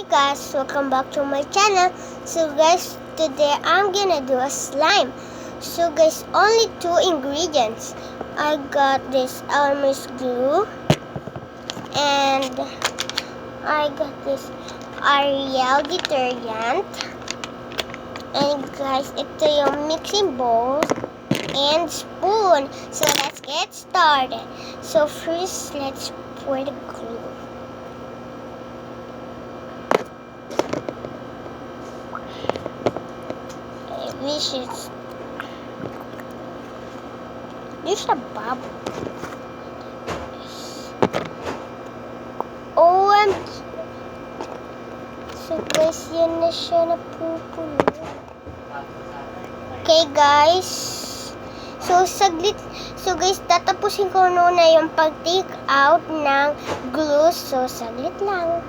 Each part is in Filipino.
Hey guys, welcome back to my channel. So guys, today I'm gonna do a slime. So guys, only 2 ingredients. I got this Elmer's glue and I got this Ariel detergent. And guys, ito yung mixing bowl and spoon. So let's get started. So first, let's pour the glue. There's a bubble. OMG! So guys, yan na siya napupuno. Okay guys. So saglit. So guys, tatapusin ko muna yung pag-take out ng glue. So saglit lang.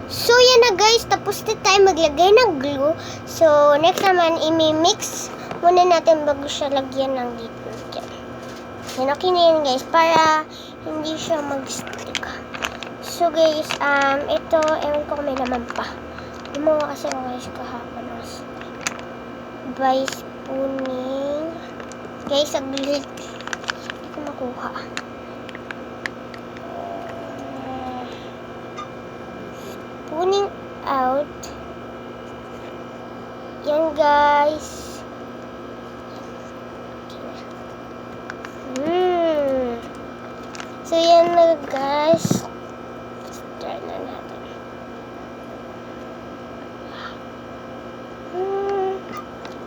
So yan na guys, tapos na tayo maglagay ng glue. So next naman, imi-mix muna natin bago siya lagyan ng detergent. Yan, okay na yan guys, para hindi siya mag-stick. So guys, ito, ewan ko kung may laman pa. Gumawa kasi ako guys kahapon. By spooning. Guys, saglit. Hindi ko makuha. Spooning out. Yan guys. So yan na guys. Try na natin.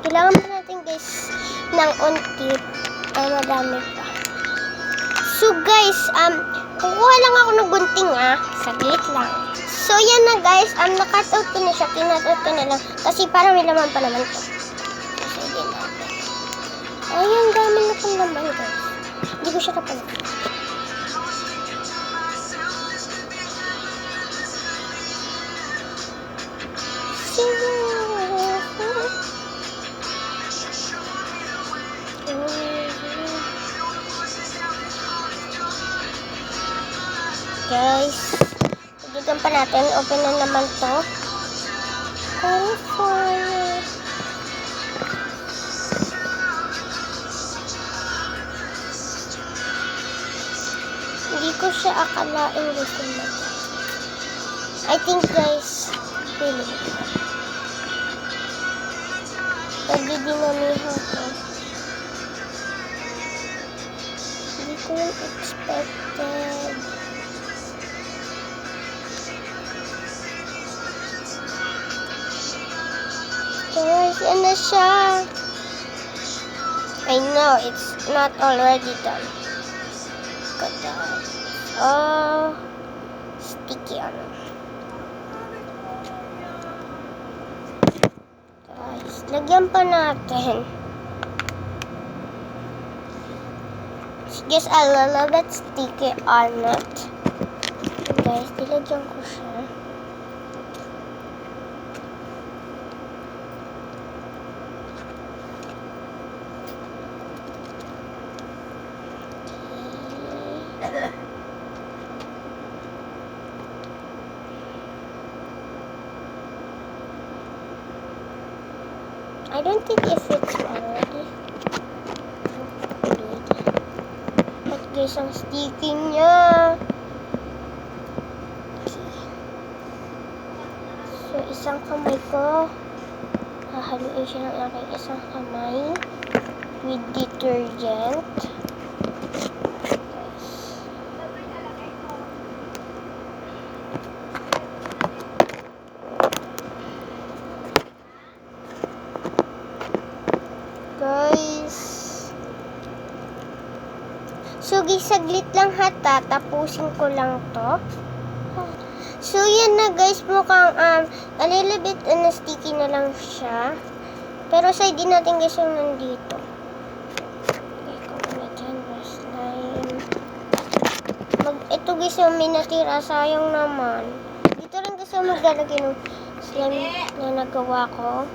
Kailangan pa natin guys ng unti. Ay madami pa. So guys, kukuha lang ako ng gunting saglit lang. So yan na guys, nakat out ko na siya. Kinat out ko na lang. Kasi parang may laman pa naman to. So din natin. Ayan, dami na pang laman guys. Hindi ko siya kapag. Guys, tugigan pa natin. Open na naman to. Hindi ko siya akalain gusto mo. I think guys, really. Pwede dinamihan ko. Hindi ko yung expected. Guys, yan na siya. I know, it's not already done. Look at that. Oh, sticky on. Guys, lagyan pa natin. Guess a little bit sticky on it. Guys, nilagyan ko siya. I don't think if it's already. But guys, ang sticky niya. Okay. So, isang kamay ko. Hahaluin siya ng aking isang kamay with detergent. Guys. So, saglit lang tapusin ko lang to. So, yan na guys, mukhang a little bit sticky na lang siya. Pero side din natin guys yung nandito. Okay, kung ano dyan, slime. Ito guys yung minatira, sayang naman. Dito rin guys yung maglalagay ng slime na nagawa ko.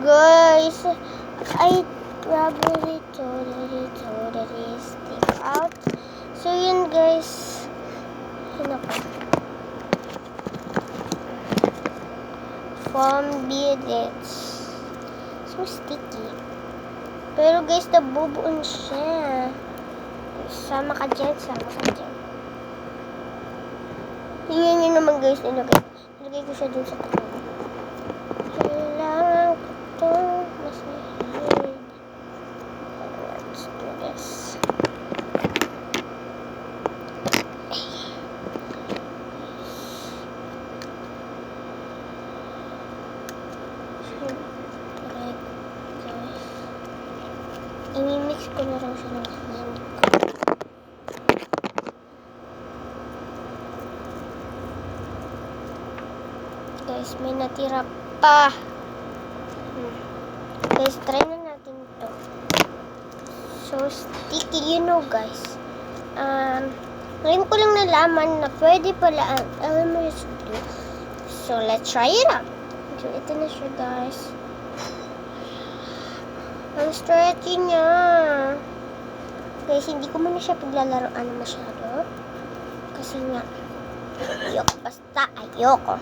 guys, I probably totally stick out. So yun guys. Yun ako. Foam beads. So sticky. Pero guys, nabubuon siya. Sama ka dyan. Tingnan nyo naman guys, nilagay ko siya dun sa tabi. Kailangan ko ito masahid. Let's do this. I-mix ko na lang siya ng hand ko. Guys, may natira pa. Guys, try na natin ito. So sticky, you know guys. Ngayon ko lang nalaman na pwede pala ang elements to. So let's try it out. So ito na siya guys. Ang stretchy niya. Guys, hindi ko muna siya paglalaroan masyado. Kasi nga, ayoko. Basta ayoko.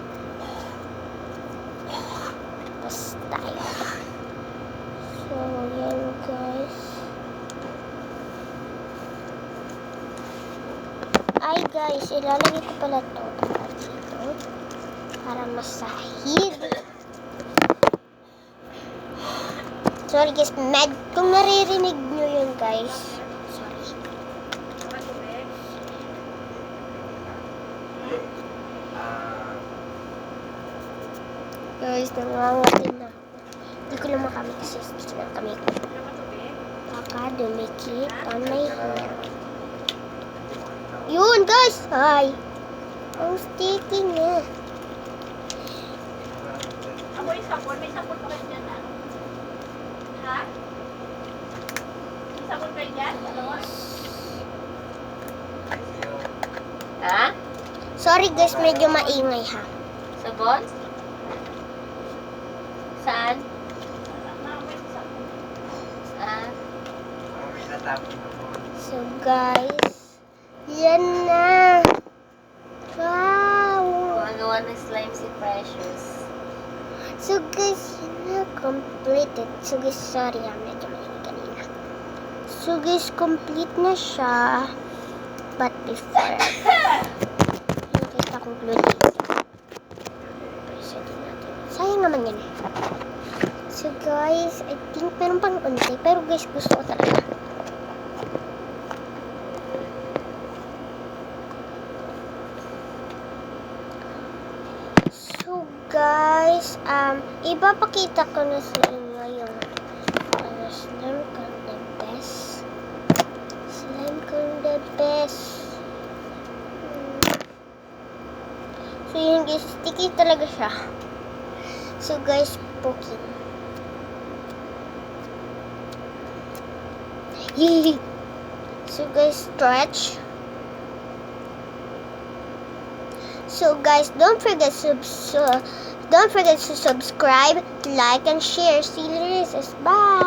So, yan guys. Ay guys, ilalagay ko pala ito dito. Para masahid. Sorry guys, kung naririnig nyo yun guys. Sorry. Guys, nangangatin na. Hindi ko lang makamit kasi gusto na kami ko. Baka dumikit on my hair. Yun guys! Ay! Ang sticky niya. May sabon pa kayo dyan, ha? May sabon kayo dyan? Ha? Sorry guys, medyo maingay ha. Sabon? Saan? Saan? So guys, yan na. Wow! Gumagawa ng slime si Precious. So guys, yun na, completed. So guys, sorry ha, medyo maingay kanina. So guys, complete na siya. But before, nakita kong glue dito. Sayang naman yan. So guys, I think meron pang unti. Pero guys, gusto ko talaga. So guys, ipapakita ko na sa inyo yung slime kong the best. Slime kong the best. So yun guys, sticky talaga siya. So guys, poking. Yay! So guys, stretch. So guys, don't forget to subscribe, like, and share. See you later. Bye.